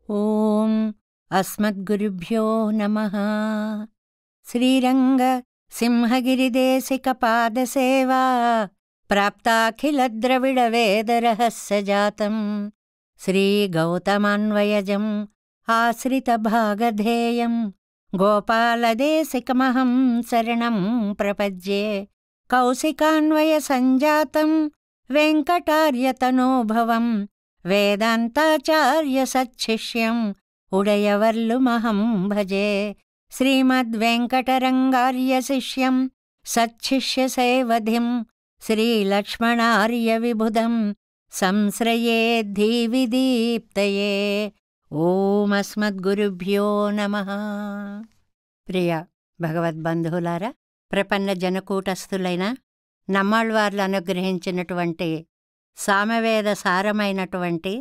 ఓం అస్మద్గురుభ్యో నమః. శ్రీరంగ సింహగిరిదేశిక పాదసేవా ప్రాప్తాఖిలద్రవిడ వేదరహస్యజాతం శ్రీగౌతమాన్వయజం ఆశ్రితభాగధేయం గోపాలదేశికమహం శరణం ప్రపద్యే. కౌశికాన్వయసంజాతం వెంకటార్యతనోభవం వేదాంతాచార్య సచ్చిష్యం ఉడయవర్లుమహం భజే. శ్రీమద్వెంకటరంగార్య శిష్యం సచ్చిష్యసేవధిం శ్రీలక్ష్మణార్య విబుధం సంశ్రయే ధీవిదీప్తయే. ఓం అస్మద్గురుభ్యో నమః. ప్రియ భగవద్బంధువులారా, ప్రపన్న జనకూటస్థులైన నమ్మాళ్వార్లు అనుగ్రహించినటువంటి సామవేద సారమైనటువంటి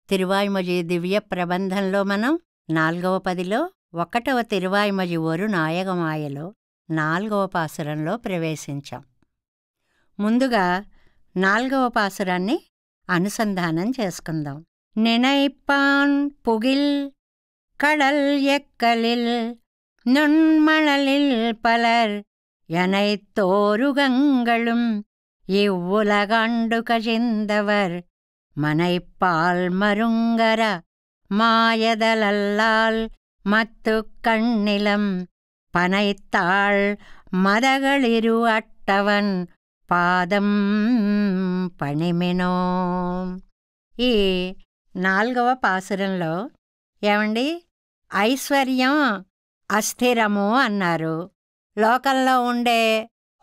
తిరువాయ్మొഴി దివ్య ప్రబంధంలో మనం 4వ పదిలో 1వ తిరువాయ్మొഴി ఒరు నాయగమాయలో 4వ పాసురంలో ప్రవేశించాం. ముందుగా 4వ పాసురాన్ని అనుసంధానం చేసుకుందాం. నినైప్పాన్ పుగిల్ కడల్ ఎక్కలిల్ నున్మణలిల్ పలర్ எனைத்தோருகங்களும் இவ்வுலகாண்டு கழிந்தவர் மனைப்பால் மருங்கர மாயதலல்லால் மத்து கண்ணிலம் பனைத்தாள் மதகளிரு அட்டவன் పాదం పణిమినో. ఈ 4వ పాసురంలో ఏమండి, ఐశ్వర్యం అస్థిరము అన్నారు, లోకంలో ఉండే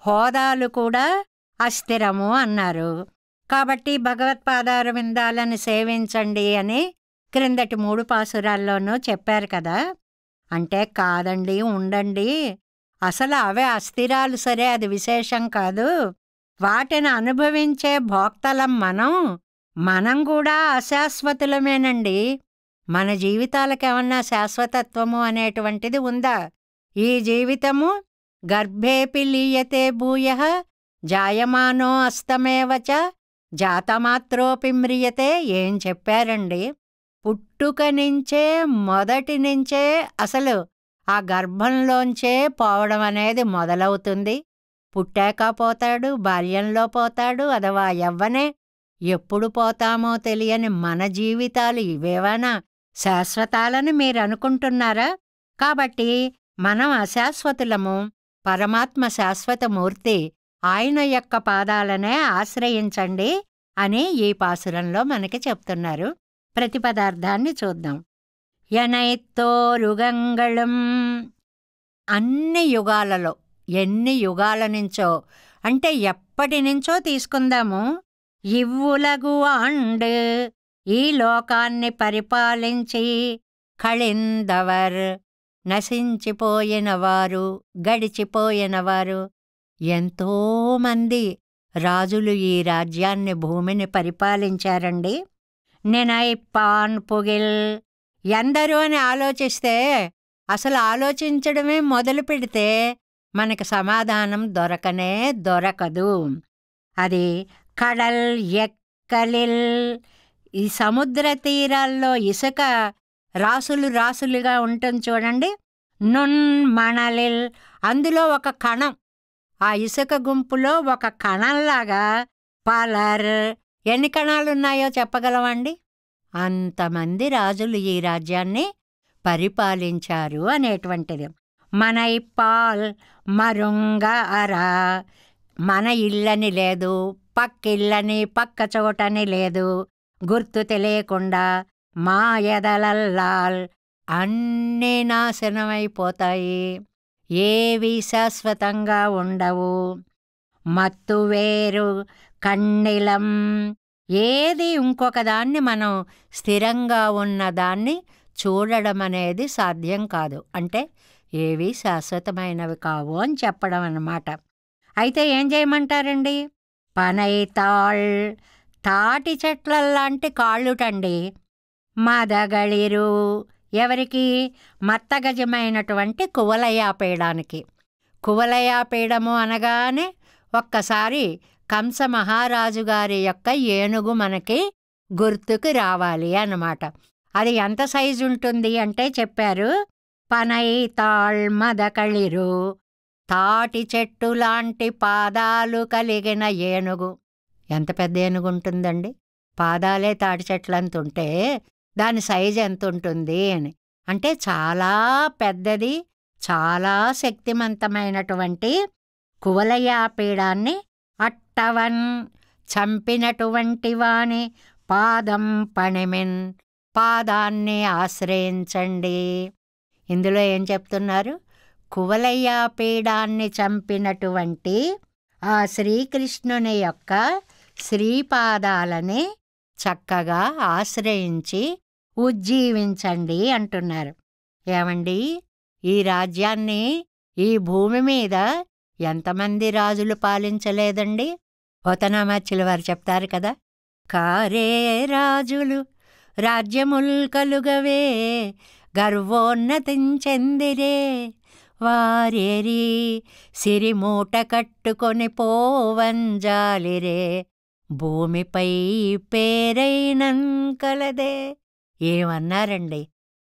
హోదాలు కూడా అస్థిరము అన్నారు. కాబట్టి భగవత్పాదార విందాలను సేవించండి అని క్రిందటి 3 పాసురాల్లోనూ చెప్పారు కదా. అంటే కాదండి, ఉండండి, అసలు అవే అస్థిరాలు, సరే, అది విశేషం కాదు. వాటిని అనుభవించే భోక్తలం మనం కూడా అశాశ్వతులమేనండి. మన జీవితాలకేమన్నా శాశ్వతత్వము అనేటువంటిది ఉందా? ఈ జీవితము గర్భేపి లీయతే భూయః జాయమానో అస్తమేవచ జాతమాత్రోపి మ్రియతే. ఏం చెప్పారండి? పుట్టుక నుంచే, మొదటి నుంచే అసలు ఆ గర్భంలోంచే పోవడం అనేది మొదలవుతుంది. పుట్టాక పోతాడు, బాల్యంలో పోతాడు, అథవా యవ్వనే. ఎప్పుడు పోతామో తెలియని మన జీవితాలు ఇవేవనా శాశ్వతాలని మీరు అనుకుంటున్నారా? కాబట్టి మనం అశాశ్వతులము, పరమాత్మ శాశ్వతమూర్తి, ఆయన యొక్క పాదాలనే ఆశ్రయించండి అని ఈ పాసురంలో మనకి చెప్తున్నారు. ప్రతిపదార్థాన్ని చూద్దాం. ఎనైత్తోరుగంగళం, అన్ని యుగాలలో, ఎన్ని యుగాల నుంచో అంటే ఎప్పటి నుంచో తీసుకుందాము. ఇవ్వులగు ఆండ్, ఈ లోకాన్ని పరిపాలించి, కళిందవర్, నశించిపోయినవారు, గడిచిపోయినవారు, ఎంతోమంది రాజులు ఈ రాజ్యాన్ని, భూమిని పరిపాలించారండి. నినైప్పాన్ పుగిల్, ఎందరూ అని ఆలోచిస్తే, అసలు ఆలోచించడమే మొదలు పెడితే మనకి సమాధానం దొరకనే దొరకదు. అది కడల్ ఎక్కలిల్, ఈ సముద్ర తీరాల్లో ఇసుక రాసులు రాసులుగా ఉంటుంది చూడండి. నున్మణలిల్, అందులో ఒక కణం, ఆ ఇసుక గుంపులో ఒక కణంలాగా పలర్, ఎన్ని కణాలున్నాయో చెప్పగలవండి? అంతమంది రాజులు ఈ రాజ్యాన్ని పరిపాలించారు అనేటువంటిది. మనైపాల్ మరుంగ అర, మన ఇళ్ళని లేదు, పక్కిళ్ళని, పక్క చోటని లేదు, గుర్తు తెలియకుండా మాయదలల్లాల్, అన్నీ నాశనమైపోతాయి, ఏవి శాశ్వతంగా ఉండవు. మత్తు వేరు కన్నిలం, ఏది ఇంకొకదాన్ని మనం స్థిరంగా ఉన్నదాన్ని చూడడం అనేది సాధ్యం కాదు. అంటే ఏవి శాశ్వతమైనవి కావు అని చెప్పడం అన్నమాట. అయితే ఏం చేయమంటారండి? పనైతాళ్, తాటి చెట్లలాంటి కాళ్ళుటండి. మదగళిరు, ఎవరికి? మత్తగజమైనటువంటి కువలయాపీడానికి. కువలయాపీడము అనగానే ఒక్కసారి కంస మహారాజు గారి యొక్క ఏనుగు మనకి గుర్తుకు రావాలి అన్నమాట. అది ఎంత సైజు ఉంటుంది అంటే చెప్పారు, పనై తాళ్మదకళిరు, తాటి చెట్టు లాంటి పాదాలు కలిగిన ఏనుగు. ఎంత పెద్ద ఏనుగు ఉంటుందండి? పాదాలే తాటి చెట్లంత ఉంటే దాని సైజు ఎంత ఉంటుంది అని. అంటే చాలా పెద్దది, చాలా శక్తివంతమైనటువంటి కువలయాపీడాన్ని అట్టవన్ చంపినటువంటి వాని పాదం పణిమిన్, పాదాన్ని ఆశ్రయించండి. ఇందులో ఏం చెప్తున్నారు? కువలయాపీడాన్ని చంపినటువంటి ఆ శ్రీకృష్ణుని యొక్క శ్రీపాదాలని చక్కగా ఆశ్రయించి ఉజ్జీవించండి అంటున్నారు. ఏమండి, ఈ రాజ్యాన్ని, ఈ భూమి మీద ఎంతమంది రాజులు పాలించలేదండి? పోతనామాచ్యుల వారు చెప్తారు కదా, కారే రాజులు రాజ్యముల్ కలుగవే, గర్వోన్నతించెందిరే, వారేరి సిరిమూట కట్టుకొని పోవంజాలిరే, భూమిపై పేరైనం కలదే. ఏమన్నారండి?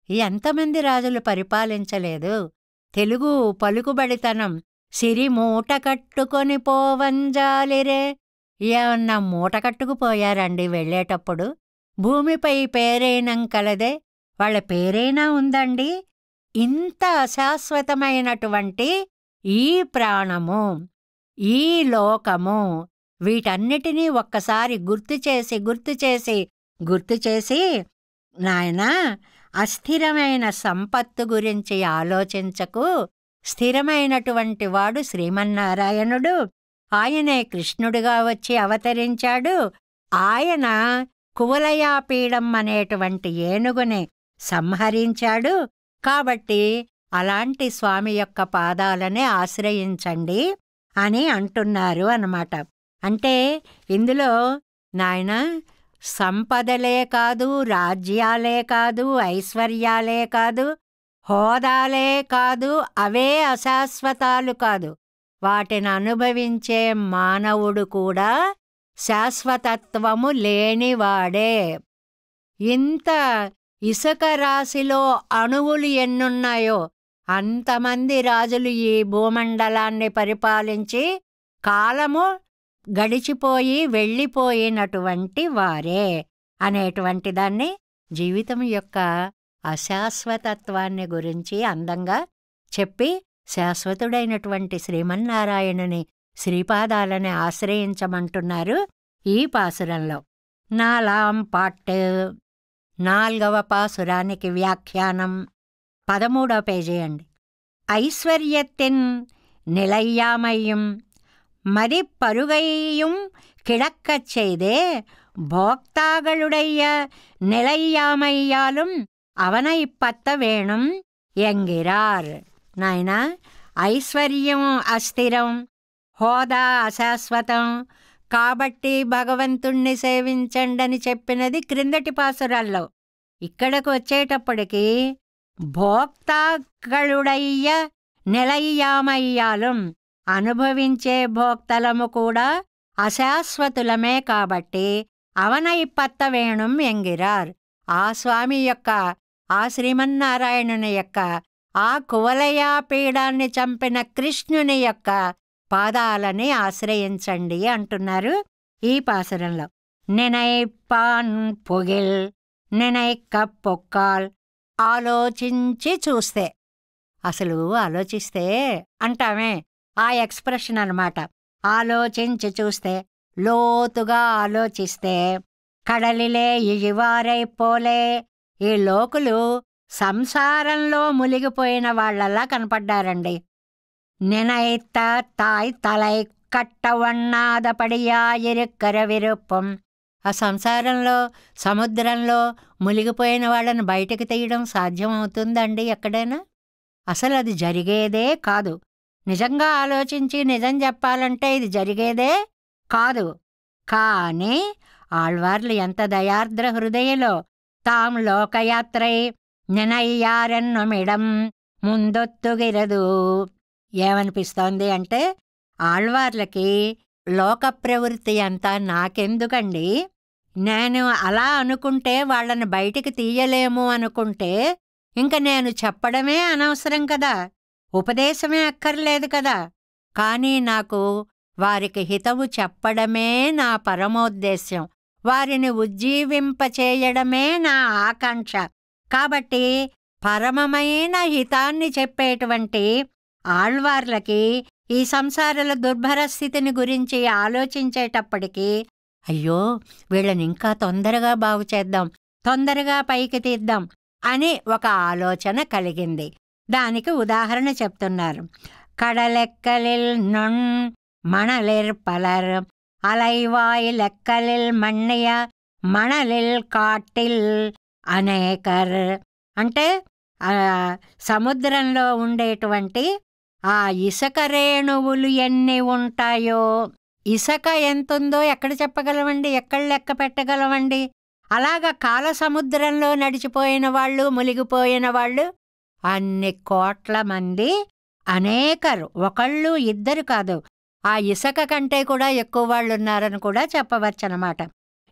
ఎంతమంది రాజులు పరిపాలించలేదు? తెలుగు పలుకుబడితనం సిరిమూట కట్టుకొని పోవంజాలిరే. ఏమన్నా మూట కట్టుకుపోయారండి వెళ్ళేటప్పుడు? భూమిపై పేరైనం కలదే, వాళ్ళ పేరైనా ఉందండి? ఇంత అశాశ్వతమైనటువంటి ఈ ప్రాణము, ఈ లోకము, వీటన్నిటినీ ఒక్కసారి గుర్తు చేసి నాయనా, అస్థిరమైన సంపత్తు గురించి ఆలోచించకు. స్థిరమైనటువంటి వాడు శ్రీమన్నారాయణుడు. ఆయనే కృష్ణుడిగా వచ్చి అవతరించాడు. ఆయన కువలయాపీడం అనేటువంటి ఏనుగుని సంహరించాడు. కాబట్టి అలాంటి స్వామి యొక్క పాదాలనే ఆశ్రయించండి అని అంటున్నారు అన్నమాట. అంటే ఇందులో నాయనా, సంపదలే కాదు, రాజ్యాలే కాదు, ఐశ్వర్యాలే కాదు, హోదాలే కాదు, అవే అశాశ్వతాలు కాదు, వాటిని అనుభవించే మానవుడు కూడా శాశ్వతత్వము లేనివాడే. ఇంత ఇసుక రాశిలో అణువులు ఎన్నున్నాయో అంతమంది రాజులు ఈ భూమండలాన్ని పరిపాలించి కాలము గడిచిపోయి వెళ్ళిపోయినటువంటి వారే అనేటువంటి దాన్ని, జీవితం యొక్క అశాశ్వతత్వాన్ని గురించి అందంగా చెప్పి శాశ్వతుడైనటువంటి శ్రీమన్నారాయణుని శ్రీపాదాలని ఆశ్రయించమంటున్నారు ఈ పాసురంలో. నాలాం పాట్టు 4వ పాసురానికి వ్యాఖ్యానం 13వ పేజీ అండి. ఐశ్వర్యத்தின் நிலையாமையும் மதிப்பருகையும் கிடக்கச் செய்தே భోక్తాగళుడయ్య నిలయ్యామయ్యాலும் అవనై పత్త వేణుం ఎంగిరార్. నాయనా, ఐశ్వర్యం అస్థిరం, హోదా అశాశ్వతం, కాబట్టి భగవంతుణ్ణి సేవించండని చెప్పినది క్రిందటి పాసురాల్లో. ఇక్కడకు వచ్చేటప్పటికి భోక్తాగళుడయ్య నిలయ్యామయ్యాలం, అనుభవించే భోక్తలము కూడా అశాశ్వతులమే కాబట్టి అవనై పత్త వేణుం ఎంగిరార్, ఆ స్వామి యొక్క, ఆ శ్రీమన్నారాయణుని యొక్క, ఆ కువలయాపీడాన్ని చంపిన కృష్ణుని యొక్క పాదాలని ఆశ్రయించండి అంటున్నారు ఈ పాసురంలో. నినైపాన్ పొగిల్ నినైక్క పొక్కాల్, ఆలోచించి చూస్తే, అసలు ఆలోచిస్తే అంటామే, ఆ ఎక్స్ప్రెషన్ అన్నమాట. ఆలోచించి చూస్తే, లోతుగా ఆలోచిస్తే, కడలిలే ఇవారైపోలే, ఈ లోకులు సంసారంలో మునిగిపోయిన వాళ్లలా కనపడ్డారండి. నినైత్త తాయ్ తలై కట్టవన్నాదపడియా ఇరుక్కర విరుప్పం, ఆ సంసారంలో, సముద్రంలో మునిగిపోయిన వాళ్ళని బయటకు తీయడం సాధ్యమవుతుందండి ఎక్కడైనా? అసలు అది జరిగేదే కాదు. నిజంగా ఆలోచించి నిజం చెప్పాలంటే ఇది జరిగేదే కాదు. కానీ ఆళ్వార్లు ఎంత దయార్ద్ర హృదయలో, తాం లోకయాత్రై నినయ్యారెన్నమిడం ముందొత్తుగిరదు. ఏమనిపిస్తోంది అంటే, ఆళ్వార్లకి లోక ప్రవృత్తి అంతా నాకెందుకండి, నేను అలా అనుకుంటే వాళ్ళని బయటికి తీయలేము అనుకుంటే ఇంక నేను చెప్పడమే అనవసరం కదా, ఉపదేశమే అక్కర్లేదు కదా. కానీ నాకు వారికి హితవు చెప్పడమే నా పరమోద్దేశ్యం, వారిని ఉజ్జీవింపచేయడమే నా ఆకాంక్ష. కాబట్టి పరమమైన హితాన్ని చెప్పేటువంటి ఆళ్వార్లకి ఈ సంసారాల దుర్భర స్థితిని గురించి ఆలోచించేటప్పటికీ అయ్యో వీళ్ళని ఇంకా తొందరగా బాగు చేద్దాం, తొందరగా పైకి తీద్దాం అని ఒక ఆలోచన కలిగింది. దానికి ఉదాహరణ చెప్తున్నారు. కడలెక్కలిల్ నొన్ మణలిర్ పలర్ అలైవాయి లెక్కలిల్ మణ్య మణలిల్ కాటిల్ అనేకర్. అంటే సముద్రంలో ఉండేటువంటి ఆ ఇసుక రేణువులు ఎన్ని ఉంటాయో, ఇసుక ఎంతుందో ఎక్కడ చెప్పగలమండి, ఎక్కడ లెక్క పెట్టగలమండి? అలాగా కాల సముద్రంలో నడిచిపోయిన వాళ్ళు, మునిగిపోయిన వాళ్ళు అన్ని కోట్ల మంది, అనేకరు, ఒకళ్ళు ఇద్దరు కాదు, ఆ ఇసుక కంటే కూడా ఎక్కువ వాళ్ళు ఉన్నారని కూడా చెప్పవచ్చనమాట.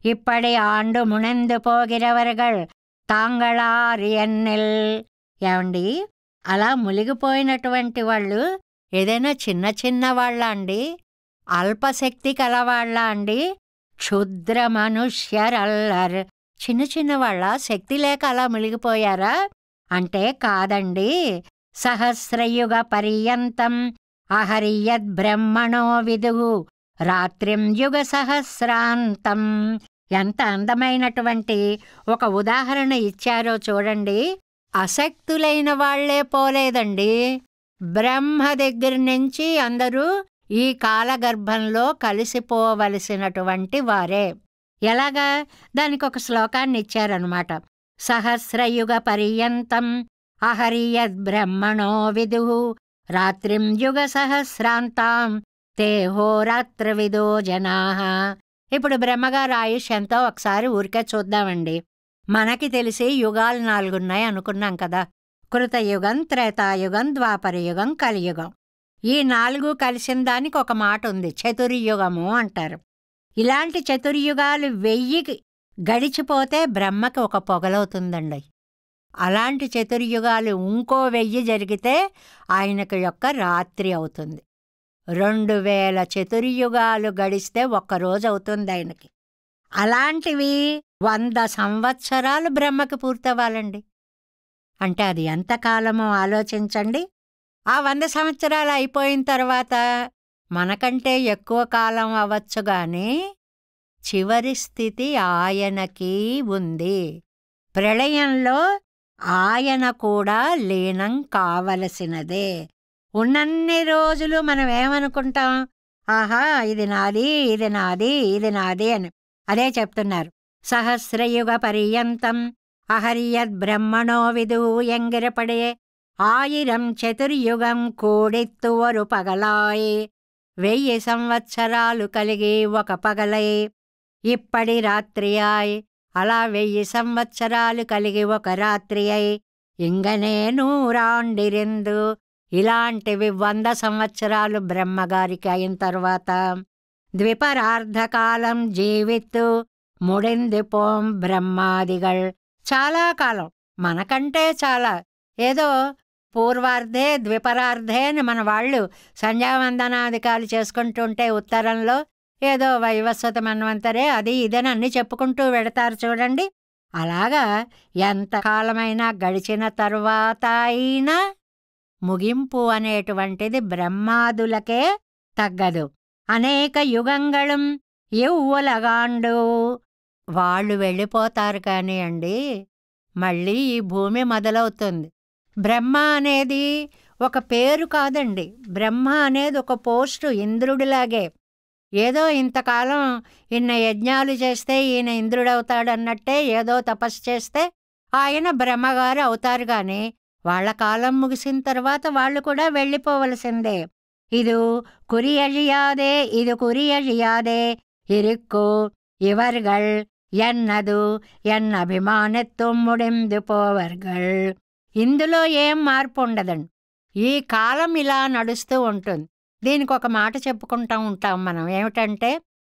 ఇప్పటి ఆండు మునెందు పోగిరవర్గల్ తాంగళారియన్నెల్. ఏమండి, అలా మునిగిపోయినటువంటి వాళ్ళు ఏదైనా చిన్న చిన్న వాళ్ళ అండి, అల్పశక్తి కలవాళ్ళ అండి, క్షుద్ర మనుష్యరల్లర్, చిన్న చిన్న వాళ్ళ, శక్తి లేక అలా మునిగిపోయారా అంటే కాదండి. సహస్రయుగ పర్యంతం అహరియద్ బ్రహ్మణో విదుః రాత్రిం యుగ సహస్రాంతం. ఎంత అందమైనటువంటి ఒక ఉదాహరణ ఇచ్చారో చూడండి. అశక్తులైన వాళ్లే పోలేదండి, బ్రహ్మ దగ్గర నుంచి అందరూ ఈ కాలగర్భంలో కలిసిపోవలసినటువంటి వారే. ఎలాగా? దానికి ఒక శ్లోకాన్ని ఇచ్చారనమాట. సహస్రయుగ పర్యంతం అహరియద్ బ్రహ్మణో విదుః రాత్రిం యుగ సహస్రాంతాం తే హోరాత్రవిదో జనాః. ఇప్పుడు బ్రహ్మగారు ఆయుష్ ఎంతో ఒకసారి ఊరికే చూద్దామండి. మనకి తెలిసి యుగాలు 4 ఉన్నాయి అనుకున్నాం కదా. కృతయుగం, త్రేతాయుగం, ద్వాపరయుగం, కలియుగం. ఈ 4 కలిసిన దానికి ఒక మాట ఉంది, చతుర్యుగము అంటారు. ఇలాంటి చతుర్యుగాలు 1000 గడిచిపోతే బ్రహ్మకి ఒక పొగలవుతుందండి. అలాంటి చతుర్యుగాలు ఇంకో 1000 జరిగితే ఆయనకు యొక్క రాత్రి అవుతుంది. 2000 చతుర్యుగాలు గడిస్తే ఒక్కరోజు అవుతుంది ఆయనకి. అలాంటివి 100 సంవత్సరాలు బ్రహ్మకి పూర్తవ్వాలండి. అంటే అది ఎంతకాలమో ఆలోచించండి. ఆ 100 సంవత్సరాలు అయిపోయిన తర్వాత మనకంటే ఎక్కువ కాలం అవ్వచ్చు గాని చివరి స్థితి ఆయనకి ఉంది. ప్రళయంలో ఆయన కూడా లీనం కావలసినదే. ఉన్నన్ని రోజులు మనం ఏమనుకుంటాం, ఆహా ఇది నాది, ఇది నాది, ఇది నాది అని. అదే చెప్తున్నారు. సహస్రయుగ పర్యంతం అహరియద్ బ్రహ్మణో విదుః ఎంగిరపడే 1000 చతుర్యుగం కూడిత్తు ఒరు పగలాయ్. 1000 సంవత్సరాలు కలిగి ఒక పగలై ఇప్పటి రాత్రియాయ్. అలా 1000 సంవత్సరాలు కలిగి ఒక రాత్రి అయి ఇంగనే నూరాండిరిందు. ఇలాంటివి 100 సంవత్సరాలు బ్రహ్మగారికి అయిన తర్వాత ద్విపరార్ధకాలం జీవిత్తు ముడింది పోం బ్రహ్మాదిగల్. చాలా కాలం, మనకంటే చాలా. ఏదో పూర్వార్ధే ద్విపరార్ధే అని మన వాళ్ళు సంధ్యావందనాధికాలు చేసుకుంటుంటే ఉత్తరంలో ఏదో వైవస్వత మన్వంతరే అది ఇదని అన్నీ చెప్పుకుంటూ వెడతారు చూడండి. అలాగా ఎంతకాలమైనా గడిచిన తరువాత అయినా ముగింపు అనేటువంటిది బ్రహ్మాదులకే తగ్గదు. అనేక యుగంగళం ఎవ్వలగాండు. వాళ్ళు వెళ్ళిపోతారు కానీ అండి, మళ్ళీ ఈ భూమి మొదలవుతుంది. బ్రహ్మ అనేది ఒక పేరు కాదండి, బ్రహ్మ అనేది ఒక పోస్టు, ఇంద్రుడిలాగే. ఏదో ఇంతకాలం ఇన్న యజ్ఞాలు చేస్తే ఈయన ఇంద్రుడవుతాడన్నట్టే ఏదో తపస్సు చేస్తే ఆయన బ్రహ్మగారు అవుతారు కానీ వాళ్ల కాలం ముగిసిన తర్వాత వాళ్ళు కూడా వెళ్ళిపోవలసిందే. ఇది కురియழிయాదే, ఇది కురియழிయాదే ఇరుక్కు ఇవర్గల్ ఎన్నదు ఎన్న అభిమానత్వం ముడింది పోవర్గల్. ఇందులో ఏం మార్పు ఉండదండి. ఈ కాలం ఇలా నడుస్తూ ఉంటుంది. దీనికి ఒక మాట చెప్పుకుంటూ ఉంటాం మనం. ఏమిటంటే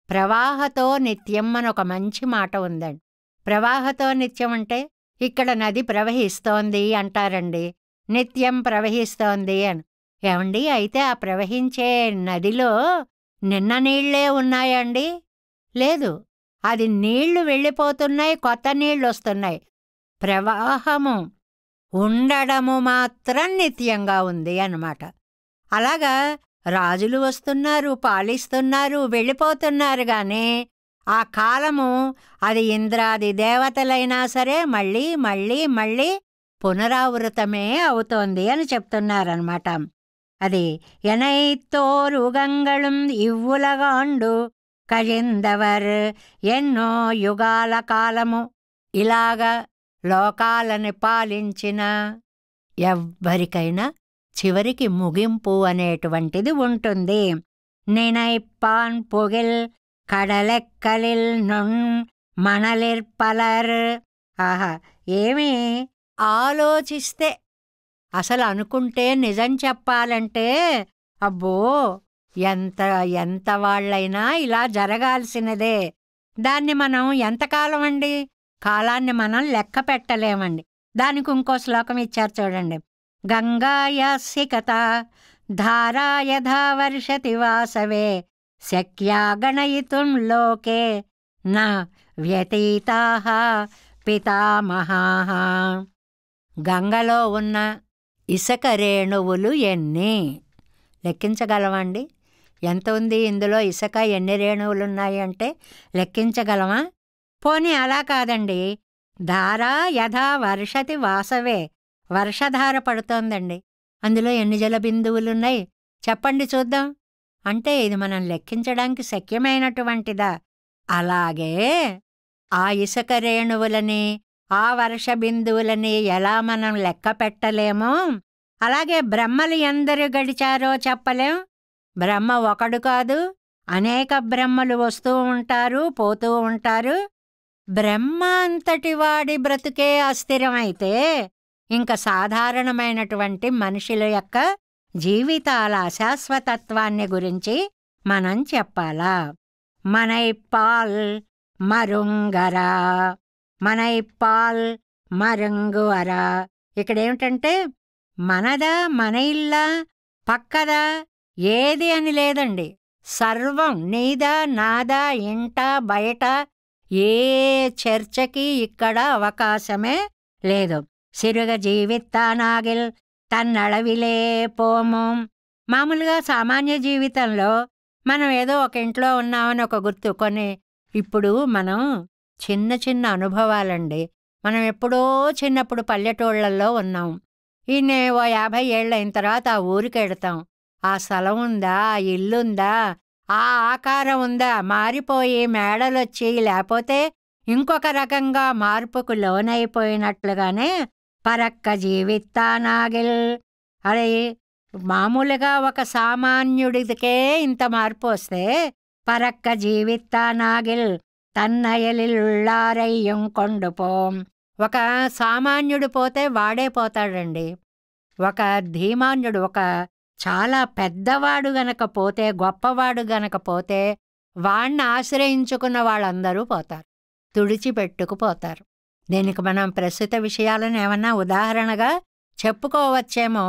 ప్రవాహతో నిత్యం అని ఒక మంచి మాట ఉందండి. ప్రవాహతో నిత్యం అంటే ఇక్కడ నది ప్రవహిస్తోంది అంటారండి. నిత్యం ప్రవహిస్తోంది అని. ఏవండి అయితే ఆ ప్రవహించే నదిలో నిన్న నీళ్ళే ఉన్నాయండి? లేదు. అది నీళ్లు వెళ్ళిపోతున్నాయి, కొత్త నీళ్ళొస్తున్నాయి. ప్రవాహము ఉండడము మాత్రం నిత్యంగా ఉంది అన్నమాట. అలాగా రాజులు వస్తున్నారు, పాలిస్తున్నారు, వెళ్ళిపోతున్నారు గానీ ఆ కాలము అది ఇంద్రాది దేవతలైనా సరే మళ్ళీ మళ్ళీ మళ్ళీ పునరావృతమే అవుతోంది అని చెప్తున్నారనమాట. అది ఎనైత్తోరు గంగళం ఇవ్వులగాండు కజిందవర్ ఎన్నో యుగాల కాలము ఇలాగా లోకాలని పాలించిన ఎవ్వరికైనా చివరికి ముగింపు అనేటువంటిది ఉంటుంది. నినైప్పాన్ పొగిల్ కడలెక్కలిల్ నొన్ మనలిర్పలర్. ఆహా, ఏమీ ఆలోచిస్తే అసలు అనుకుంటే నిజం చెప్పాలంటే అబ్బో ఎంత ఎంత వాళ్ళైనా ఇలా జరగాల్సినదే. దాన్ని మనం ఎంతకాలం అండి, కాలాన్ని మనం లెక్క పెట్టలేమండి. దానికి ఇంకో శ్లోకం ఇచ్చారు చూడండి. గంగాయాస్య కథ ధారా యథా వర్షతి వాసవే శక్యా గణయితుం లోకే న వ్యతీతాః పితామహాః. గంగలో ఉన్న ఇసుక రేణువులు ఎన్ని లెక్కించగలమండి? ఎంత ఉంది ఇందులో ఇసుక, ఎన్ని రేణువులున్నాయి అంటే లెక్కించగలమా? పోనీ అలా కాదండి, ధారా యథా వర్షతి వాసవే, వర్షధార పడుతోందండి, అందులో ఎన్ని జలబిందువులున్నాయి చెప్పండి చూద్దాం. అంటే ఇది మనం లెక్కించడానికి శక్యమైనటువంటిదా? అలాగే ఆ ఇసుక రేణువులని, ఆ వర్ష బిందువులని ఎలా మనం లెక్క పెట్టలేమో అలాగే బ్రహ్మలు ఎందరు గడిచారో చెప్పలేం. బ్రహ్మ ఒకడు కాదు, అనేక బ్రహ్మలు వస్తూ ఉంటారు, పోతూ ఉంటారు. బ్రహ్మ అంతటి వాడి బ్రతుకే అస్థిరమైతే ఇంక సాధారణమైనటువంటి మనుషుల యొక్క జీవితాల అశాశ్వతత్వాన్ని గురించి మనం చెప్పాలా? మనైప్పాల్ మరుంగరా, మనైప్పాల్ మరుంగువరా. ఇక్కడేమిటంటే మనదా, మన ఇల్లా, పక్కదా, ఏది అని లేదండి. సర్వం నీదా, నాదా, ఇంట బయట ఏ చర్చకి ఇక్కడ అవకాశమే లేదు. సిరుగ జీవితానాగిల్ తన్నళవిలే పోము. మామూలుగా సామాన్య జీవితంలో మనం ఏదో ఒక ఇంట్లో ఉన్నామని ఒక గుర్తు. కొన్ని ఇప్పుడు మనం చిన్న చిన్న అనుభవాలండి. మనం ఎప్పుడో చిన్నప్పుడు పల్లెటూళ్ళల్లో ఉన్నాం. ఈయనే ఓ 50 ఏళ్ళైన తర్వాత ఆ ఊరికి వెడతాం. ఆ స్థలం ఉందా, ఆ ఇల్లుందా, ఆ ఆకారం ఉందా, మారిపోయి మేడలొచ్చి లేకపోతే ఇంకొక రకంగా మార్పుకు లోనైపోయినట్లుగానే పరక్క జీవితానాగిల్. అది మామూలుగా ఒక సామాన్యుడికే ఇంత మార్పు వస్తే పరక్క జీవితానాగిల్ తన్నయలిల్లారయ్యం కొండుపోం. ఒక సామాన్యుడు పోతే వాడే పోతాడండి. ఒక ధీమాన్యుడు, ఒక చాలా పెద్దవాడు గనక పోతే, గొప్పవాడు గనక పోతే వాణ్ణి ఆశ్రయించుకున్న వాళ్ళందరూ పోతారు, తుడిచిపెట్టుకుపోతారు. దీనికి మనం ప్రస్తుత విషయాలను ఏమన్నా ఉదాహరణగా చెప్పుకోవచ్చేమో.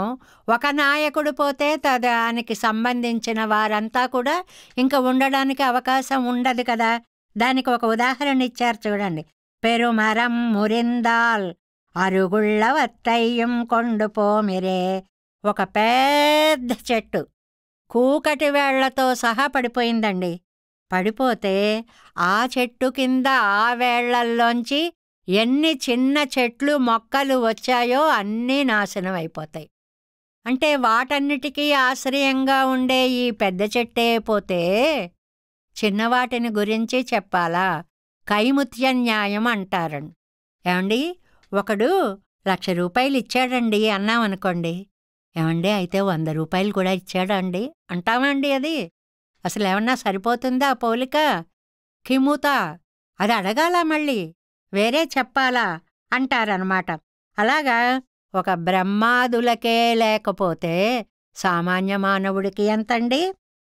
ఒక నాయకుడు పోతే దానికి సంబంధించిన వారంతా కూడా ఇంకా ఉండడానికి అవకాశం ఉండదు కదా. దానికి ఒక ఉదాహరణ ఇచ్చారు చూడండి. పెరుమరం మురిందాల్ అరుగుళ్ళ వత్తయ్యం కొండుపోమిరే. ఒక పెద్ద చెట్టు కూకటి వేళ్లతో సహా పడిపోయిందండి. పడిపోతే ఆ చెట్టు కింద ఆ వేళ్లల్లోంచి ఎన్ని చిన్న చెట్లు మొక్కలు వచ్చాయో అన్నీ నాశనం అయిపోతాయి. అంటే వాటన్నిటికీ ఆశ్రయంగా ఉండే ఈ పెద్ద చెట్టే పోతే చిన్నవాటిని గురించి చెప్పాలా? కైముత్య న్యాయం అంటారండి. ఏమండి, ఒకడు 1,00,000 రూపాయలు ఇచ్చాడండి అన్నామనుకోండి. ఏమండి అయితే 100 రూపాయలు కూడా ఇచ్చాడండి అంటామండి. అది అసలు ఏమన్నా సరిపోతుందా పోలిక? కిముత అది అడగాల, మళ్ళీ వేరే చెప్పాలా అంటారనమాట. అలాగా ఒక బ్రహ్మాదులకే లేకపోతే సామాన్య మానవుడికి ఎంతండి?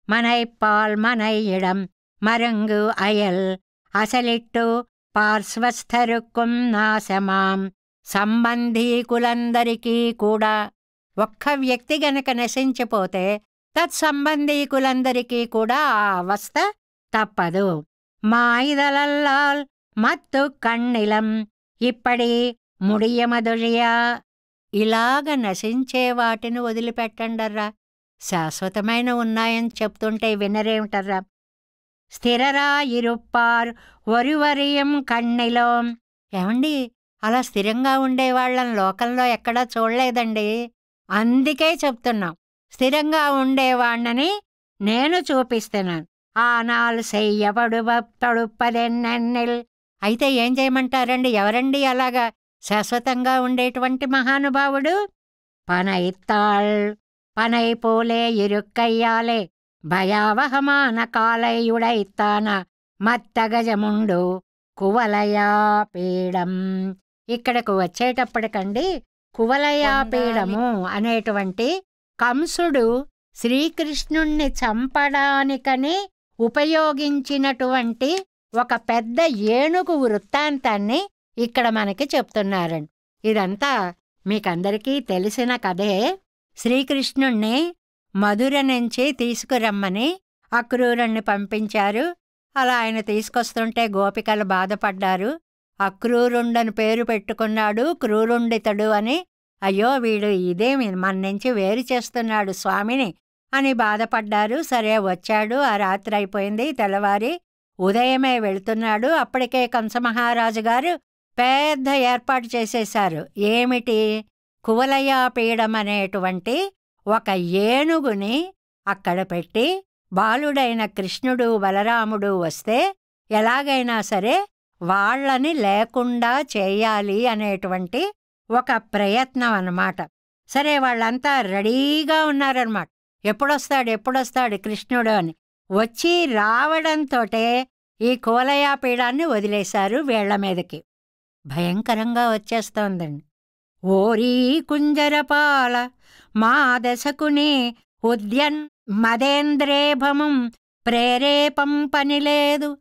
మనైప్పాల్ మనయ్యడం మరంగు అయల్ అసలిట్టు పార్శ్వస్థరుక్కుం నాశమాం సంబంధీకులందరికీ కూడా. ఒక్క వ్యక్తి గనక నశించిపోతే తత్సంబంధీకులందరికీ కూడా ఆ అవస్థ తప్పదు. మాయిదలల్లాల్ మత్తు కణ్ణిలం ఇప్పటి ముడియమదుడియా. ఇలాగ నశించే వాటిని వదిలిపెట్టండర్రా, శాశ్వతమైన ఉన్నాయని చెప్తుంటే వినరేమిటర్రా. స్థిరరా ఇరుప్పార్ ఒరువరియం కణ్ణిలో. ఏమండి, అలా స్థిరంగా ఉండేవాళ్ళని లోకంలో ఎక్కడా చూడలేదండి. అందుకే చెప్తున్నాం, స్థిరంగా ఉండేవాణ్ణని నేను చూపిస్తున్నాను. ఆనాలు చెయ్యపడుపడుపదెన్నెల్. అయితే ఏం చేయమంటారండి? ఎవరండి అలాగా శాశ్వతంగా ఉండేటువంటి మహానుభావుడు? పనైత్తాళ్ పనై పోలే ఇరుక్కయ్యాలే భయావహమాన కాలయుడైత్తాన మత్తగజముండు కువలయాపీడం. ఇక్కడకు వచ్చేటప్పటికండి కువలయాపీడము అనేటువంటి కంసుడు శ్రీకృష్ణుణ్ణి చంపడానికని ఉపయోగించినటువంటి ఒక పెద్ద ఏనుగు వృత్తాంతాన్ని ఇక్కడ మనకి చెప్తున్నారండి. ఇదంతా మీకందరికీ తెలిసిన కథే. శ్రీకృష్ణుణ్ణి మధుర నుంచి తీసుకురమ్మని అక్రూరుణ్ణి పంపించారు. అలా ఆయన తీసుకొస్తుంటే గోపికలు బాధపడ్డారు. అక్రూరుండని పేరు పెట్టుకున్నాడు, క్రూరుండితడు అని. అయ్యో, వీడు ఇదేమి మన నుంచి వేరు చేస్తున్నాడు స్వామిని అని బాధపడ్డారు. సరే, వచ్చాడు. ఆ రాత్రి అయిపోయింది. తెల్లవారి ఉదయమే వెళుతున్నాడు. అప్పటికే కంసమహారాజు గారు పెద్ద ఏర్పాటు చేసేశారు. ఏమిటి? కువలయాపీడం అనేటువంటి ఒక ఏనుగుని అక్కడ పెట్టి బాలుడైన కృష్ణుడు బలరాముడు వస్తే ఎలాగైనా సరే వాళ్ళని లేకుండా చేయాలి అనేటువంటి ఒక ప్రయత్నం అన్నమాట. సరే, వాళ్ళంతా రెడీగా ఉన్నారన్నమాట. ఎప్పుడొస్తాడు కృష్ణుడు అని. వచ్చి రావడంతోటే ఈ కువలయాపీడాన్ని వదిలేశారు వీళ్ల మీదకి. భయంకరంగా వచ్చేస్తోందండి. ఓరీ కుంజరపాల మా దశకుని ఉద్యన్ మదేంద్రేభమం ప్రేరేపం పనిలేదు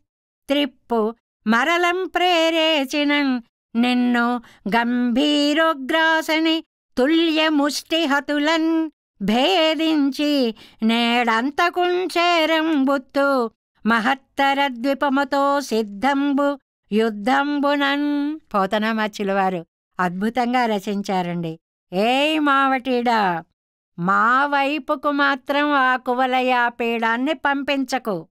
త్రిప్పు మరలం ప్రేరేచినన్ నిన్ను గంభీరోగ్రాసని తుల్యముష్టిహతులన్ భేదించి నేడంతకుంచేరం బుత్తు మహత్తర ద్విపముతో సిద్ధంబు యుద్ధంబునన్. పోతనామాచ్యుల వారు అద్భుతంగా రచించారండి. ఏయ్ మావటీడా, మా వైపుకు మాత్రం ఆ కువలయాపీడాన్ని పంపించకు.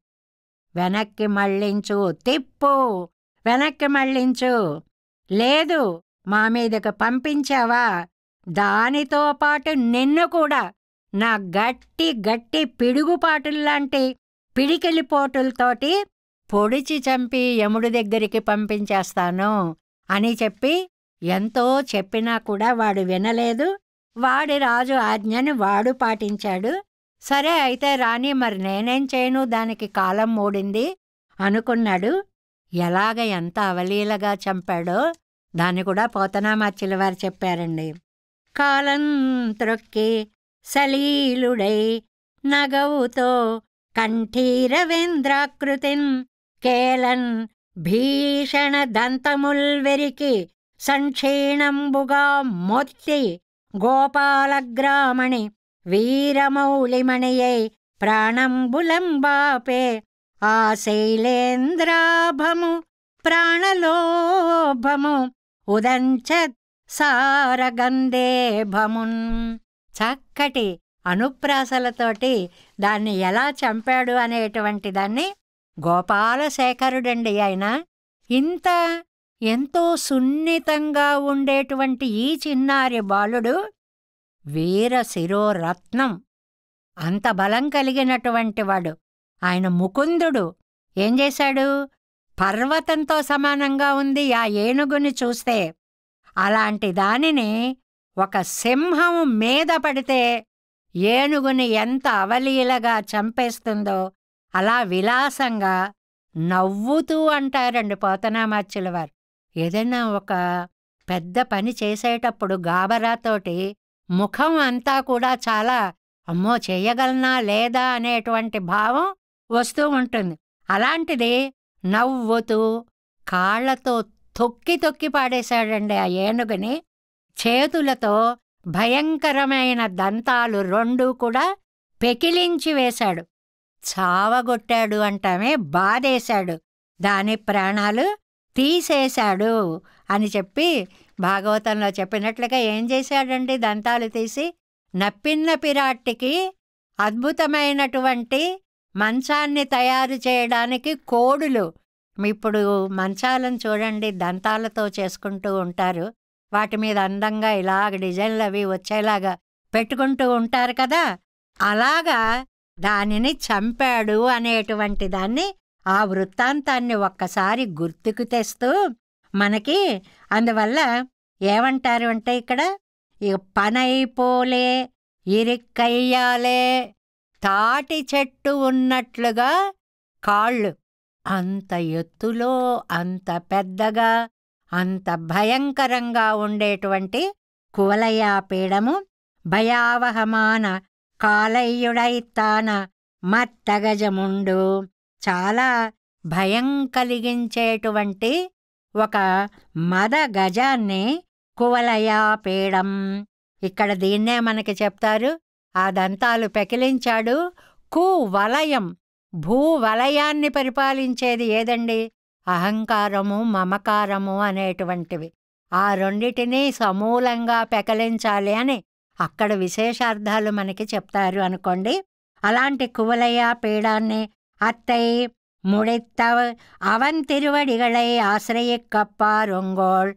వెనక్కి మళ్ళించు, తిప్పు, వెనక్కి మళ్ళించు. లేదు, మా మీదకు పంపించావా, దానితో పాటు నిన్ను కూడా నా గట్టి గట్టి పిడుగుపాటుల్లాంటి పిడికిలిపోటులతోటి పొడిచి చంపి యముడి దగ్గరికి పంపించేస్తాను అని చెప్పి ఎంతో చెప్పినా కూడా వాడు వినలేదు. వాడి రాజు ఆజ్ఞని వాడు పాటించాడు. సరే, అయితే రాని, మరి నేనేం చేయను, దానికి కాలం మూడింది అనుకున్నాడు. ఎలాగ ఎంత అవలీలగా చంపాడో దాన్ని కూడా పోతనామాచ్యుల వారు చెప్పారండి. కాలం త్రొక్కి సలీలుడై నగవుతో కంఠీరవేంద్రాకృతిన్ కేలన్ భీషణ దంతముల్వెరికి సంక్షీణంబుగా మొత్తి గోపాలగ్రామణి వీరమౌళిమణియై ప్రాణంబులంబాపే ఆ శైలేంద్రాభము ప్రాణలోభము ఉదంచ సారగంధేభమున్. చక్కటి అనుప్రాసలతోటి దాన్ని ఎలా చంపాడు అనేటువంటి దాన్ని గోపాలశేఖరుడండి ఆయన. ఇంత ఎంతో సున్నితంగా ఉండేటువంటి ఈ చిన్నారి బాలుడు వీర శిరోరత్నం, అంత బలం కలిగినటువంటి వాడు ఆయన. ముకుందుడు ఏం చేశాడు? పర్వతంతో సమానంగా ఉంది ఆ ఏనుగుని చూస్తే. అలాంటి దానిని ఒక సింహం మీద పడితే ఏనుగుని ఎంత అవలీలగా చంపేస్తుందో అలా విలాసంగా నవ్వుతూ అంటారండి పోతనామాచ్యుల వారు. ఏదైనా ఒక పెద్ద పని చేసేటప్పుడు గాబరాతోటి ముఖం అంతా కూడా చాలా అమ్మో చేయగలనా లేదా అనేటువంటి భావం వస్తూ ఉంటుంది. అలాంటిది నవ్వుతూ కాళ్లతో తొక్కి తొక్కి పాడేశాడండి ఆ ఏనుగుని. చేతులతో భయంకరమైన దంతాలు 2 కూడా పెకిలించి వేశాడు. చావగొట్టాడు అంటామే, బాధేశాడు, దాని ప్రాణాలు తీసేశాడు అని చెప్పి భాగవతంలో చెప్పినట్లుగా ఏం చేశాడండి? దంతాలు తీసి నప్పిన్న పిరాట్టికి అద్భుతమైనటువంటి మంచాన్ని తయారు చేయడానికి కోడులు, ఇప్పుడు మంచాలను చూడండి దంతాలతో చేసుకుంటూ ఉంటారు, వాటి మీద అందంగా ఇలాగ డిజైన్లు అవి వచ్చేలాగా పెట్టుకుంటూ ఉంటారు కదా, అలాగా దానిని చంపాడు అనేటువంటి దాన్ని, ఆ వృత్తాంతాన్ని ఒక్కసారి గుర్తుకు తెస్తూ మనకి, అందువల్ల ఏమంటారు అంటే ఇక్కడ పనైపోలే ఇరిక్కయ్యాలే, తాటి చెట్టు ఉన్నట్లుగా కాళ్ళు, అంత ఎత్తులో అంత పెద్దగా అంత భయంకరంగా ఉండేటువంటి కువలయాపీడము భయావహమాన కాలయ్యుడైతాన మత్తగజముండు, చాలా భయం కలిగించేటువంటి ఒక మద గజాన్ని కువలయాపీడం, ఇక్కడ దీన్నే మనకి చెప్తారు. ఆ దంతాలు పెకిలించాడు. కువలయం, భూవలయాన్ని పరిపాలించేది ఏదండి? అహంకారము మమకారము అనేటువంటివి. ఆ రెండిటినీ సమూలంగా పెకలించాలి అని అక్కడ విశేషార్థాలు మనకి చెప్తారు అనుకోండి. అలాంటి కువలయ పీడాన్ని అత్తై ముడిత్త అవన్ తిరువడిగళై ఆశ్రయిక్కప్పారొంగోళ్,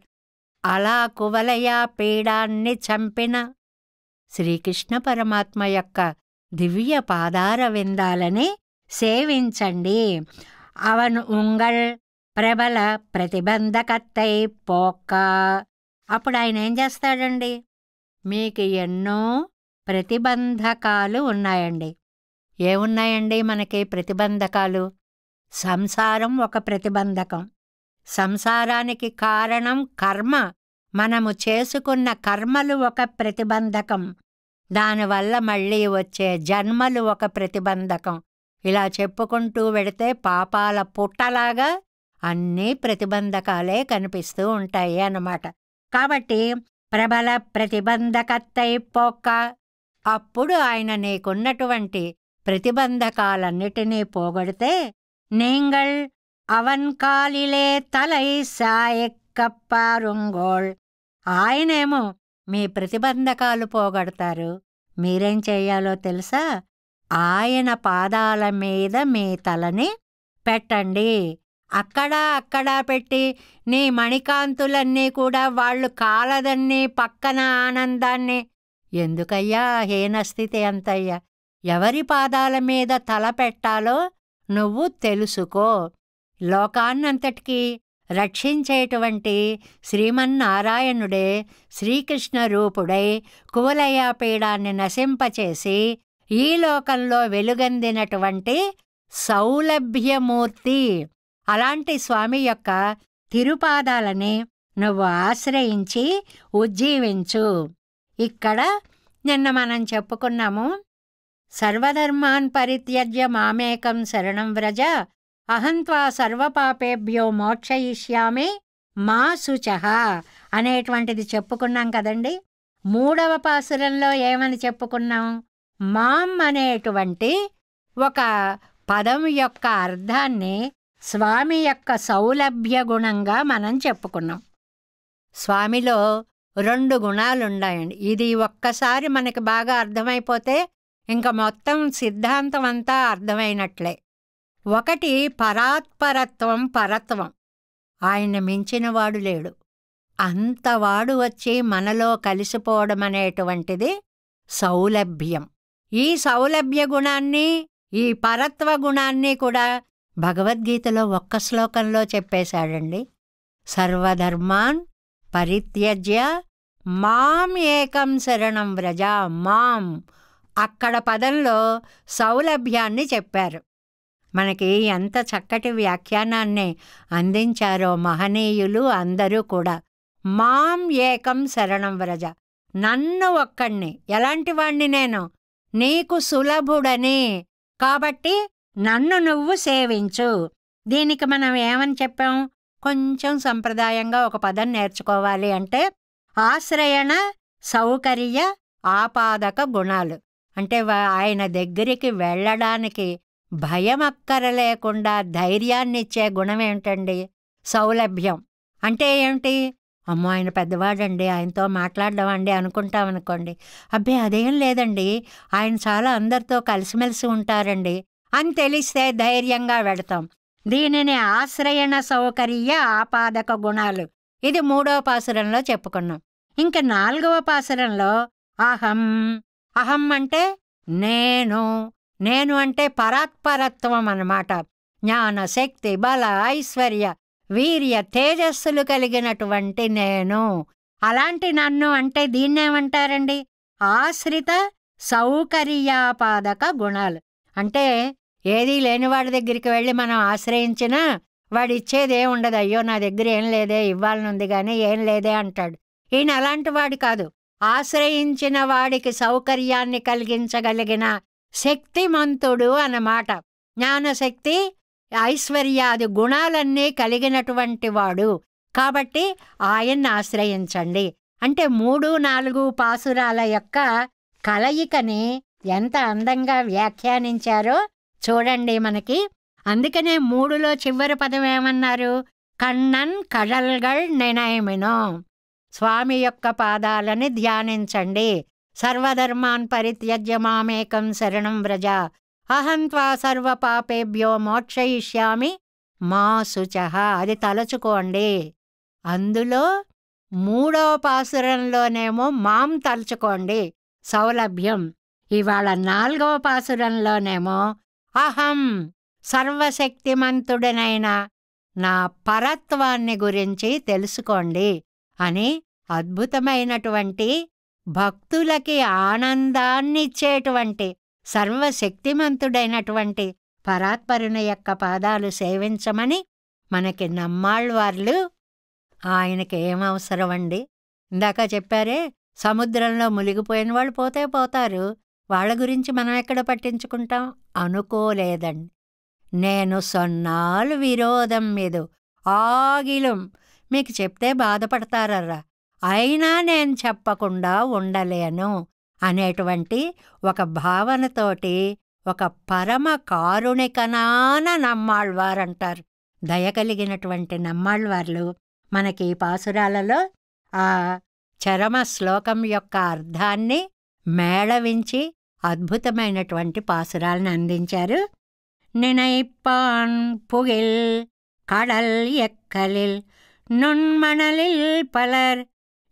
అలా కువలయ పీడాన్ని చంపిన శ్రీకృష్ణ పరమాత్మ యొక్క దివ్య పాదార విందాలని సేవించండి. అవన్ ఉంగళ్ ప్రబల ప్రతిబంధకత్తై పోక్క, అప్పుడు ఆయన ఏం చేస్తాడండి? మీకు ఎన్నో ప్రతిబంధకాలు ఉన్నాయండి. ఏమున్నాయండి మనకి ప్రతిబంధకాలు? సంసారం ఒక ప్రతిబంధకం. సంసారానికి కారణం కర్మ, మనము చేసుకున్న కర్మలు ఒక ప్రతిబంధకం, దానివల్ల మళ్ళీ వచ్చే జన్మలు ఒక ప్రతిబంధకం. ఇలా చెప్పుకుంటూ వెడితే పాపాల పుట్టలాగా అన్నీ ప్రతిబంధకాలే కనిపిస్తూ ఉంటాయి అన్నమాట. కాబట్టి ప్రబల ప్రతిబంధకత్తై పోక్క, అప్పుడు ఆయన నీకున్నటువంటి ప్రతిబంధకాలన్నిటినీ పోగొడితే నీంగళ్ అవన్ కాలిలే తలై సాయక్కప్పారుంగోళ్, ఆయనేమో మీ ప్రతిబంధకాలు పోగొడతారు. మీరేం చెయ్యాలో తెలుసా? ఆయన పాదాల మీద మీ తలని పెట్టండి. అక్కడా పెట్టి నీ మణికాంతులన్నీ కూడా వాళ్ళు కాలదన్నీ పక్కన ఆనందాన్ని, ఎందుకయ్యా హీనస్థితి అంతయ్యా? ఎవరి పాదాల మీద తల పెట్టాలో నువ్వు తెలుసుకో. లోకాన్నంతటికీ రక్షించేటువంటి శ్రీమన్నారాయణుడే శ్రీకృష్ణ రూపుడై కువలయాపీడాన్ని నశింపచేసి ఈ లోకంలో వెలుగందినటువంటి సౌలభ్యమూర్తి. అలాంటి స్వామి యొక్క తిరుపాదాలని నువ్వు ఆశ్రయించి ఉజ్జీవించు. ఇక్కడ నిన్న మనం చెప్పుకున్నాము, సర్వధర్మాన్ పరిత్యజ్య మామేకం శరణం వ్రజ అహంత్వా సర్వపాపేభ్యో మోక్షయిష్యామి మా శుచః అనేటువంటిది చెప్పుకున్నాం కదండి. 3వ పాసురంలో ఏమని చెప్పుకున్నాం? మాం అనేటువంటి ఒక పదం యొక్క అర్థాన్ని స్వామి యొక్క సౌలభ్య గుణంగా మనం చెప్పుకున్నాం. స్వామిలో 2 గుణాలున్నాయండి. ఇది ఒక్కసారి మనకి బాగా అర్థమైపోతే ఇంకా మొత్తం సిద్ధాంతం అంతా అర్థమైనట్లే. ఒకటి పరాత్పరత్వం, పరత్వం. ఆయన మించినవాడు లేడు. అంతవాడు వచ్చి మనలో కలిసిపోవడం అనేటువంటిది సౌలభ్యం. ఈ సౌలభ్య గుణాన్ని, ఈ పరత్వ గుణాన్ని కూడా భగవద్గీతలో ఒక్క శ్లోకంలో చెప్పేశాడండి. సర్వధర్మాన్ పరిత్యజ్య మాం ఏకం శరణం వ్రజ. మాం అక్కడ పదంలో సౌలభ్యాన్ని చెప్పారు. మనకి ఎంత చక్కటి వ్యాఖ్యానాన్ని అందించారో మహనీయులు అందరూ కూడా. మాం ఏకం శరణం వ్రజ, నన్ను ఒక్కడిని, ఎలాంటి వాణ్ణి నేను? నీకు సులభుడని, కాబట్టి నన్ను నువ్వు సేవించు. దీనికి మనం ఏమని చెప్పాం? కొంచెం సంప్రదాయంగా ఒక పదం నేర్చుకోవాలి అంటే ఆశ్రయణ సౌకర్య ఆపాదక గుణాలు. అంటే ఆయన దగ్గరికి వెళ్ళడానికి భయం అక్కరలేకుండా ధైర్యాన్నిచ్చే గుణం ఏమిటండి? సౌలభ్యం. అంటే ఏమిటి? అమ్మో, ఆయన పెద్దవాడండి, ఆయనతో మాట్లాడడం అండి అనుకుంటామనుకోండి. అబ్బే అదేం లేదండి, ఆయన చాలా అందరితో కలిసిమెలిసి ఉంటారండి అని తెలిస్తే ధైర్యంగా వెడతాం. దీనిని ఆశ్రయణ సౌకర్య ఆపాదక గుణాలు. ఇది 3వ పాసురంలో చెప్పుకున్నాం. ఇంక 4వ పాసురంలో అహం. అహం అంటే నేను. నేను అంటే పరాత్పరత్వం అన్నమాట. జ్ఞాన, శక్తి, బల, ఐశ్వర్య, వీర్య, తేజస్సులు కలిగినటువంటి నేను. అలాంటి నన్ను అంటే దీన్నేమంటారండి? ఆశ్రిత సౌకర్యాపాదక గుణాలు. అంటే ఏదీ లేనివాడి దగ్గరికి వెళ్ళి మనం ఆశ్రయించినా వాడు ఇచ్చేదే ఉండదు. అయ్యో నా దగ్గర ఏం లేదే, ఇవ్వాలనుంది కానీ ఏం లేదే అంటాడు. ఈయన అలాంటి వాడు కాదు. ఆశ్రయించిన వాడికి సౌకర్యాన్ని కలిగించగలిగిన శక్తిమంతుడు అన్నమాట. జ్ఞానశక్తి, ఐశ్వర్యాది గుణాలన్నీ కలిగినటువంటి వాడు. కాబట్టి ఆయన్ని ఆశ్రయించండి అంటే 3, 4 పాసురాల యొక్క కలయికని ఎంత అందంగా వ్యాఖ్యానించారో చూడండి మనకి. అందుకనే 3లో చివరి పదం ఏమన్నారు? కണ്ണన్ కడల్గళ్ నినయమినో. స్వామి యొక్క పాదాలని ధ్యానించండి. సర్వధర్మాన్ పరిత్యజ్య మామేకం శరణం వ్రజ, అహం త్వా సర్వ పాపేభ్యో మోక్షయిష్యామి మా శుచః. అది తలుచుకోండి. అందులో 3వ పాసురంలోనేమో మాం తలుచుకోండి, సౌలభ్యం. ఇవాళ 4వ పాసురంలోనేమో అహం, సర్వశక్తిమంతుడనైన నా పరత్వాన్ని గురించి తెలుసుకోండి అని అద్భుతమైనటువంటి భక్తులకి ఆనందాన్నిచ్చేటువంటి సర్వశక్తిమంతుడైనటువంటి పరాత్పరుని యొక్క పాదాలు సేవించమని మనకి నమ్మాళ్ళవార్లు. ఆయనకి ఏమవసరం అండి? ఇందాక చెప్పారే, సముద్రంలో మునిగిపోయిన వాళ్ళు పోతే పోతారు, వాళ్ళ గురించి మనం ఎక్కడ పట్టించుకుంటాం? అనుకోలేదండి. నేను సొన్నాలు విరోధం మీదు ఆగిలం. మీకు చెప్తే బాధపడతారర్రా, అయినా నేను చెప్పకుండా ఉండలేను అనేటువంటి ఒక భావనతోటి ఒక పరమ కారుణికనాన నమ్మాళ్ళవారంటారు. దయ కలిగినటువంటి నమ్మాళ్ళవార్లు మనకి ఈ పాసురాలలో ఆ చరమ శ్లోకం యొక్క అర్థాన్ని మేళవించి అద్భుతమైనటువంటి పాసురాలను అందించారు. నినైప్పాన్ పుగిల్ கடல் எக்கலில் நுண்மணலில் பலர்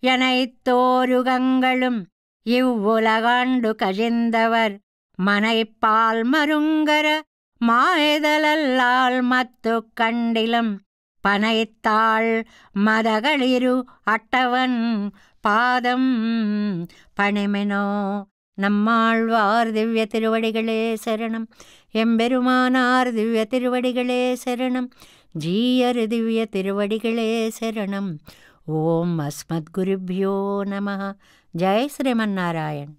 எனைத்தோருகங்களும் இவ்வுலகாண்டு கழிந்தவர் மனைப்பால் மருங்கர மாயதலால் மத்து கண்டிலும் பனைத்தாள் மதகளிரு அட்டவன் பாதம் பணிமினோ. நம்மாழ்வார் திவ்ய திருவடிகளே சரணம். எம்பெருமானார் திவ்ய திருவடிகளே சரணம். ஜீயர் திவ்ய திருவடிகளே சரணம். ஓம் அஸ்மத்குருभ्यो நமः. ஜெய் ஸ்ரீமன்னாராயண்.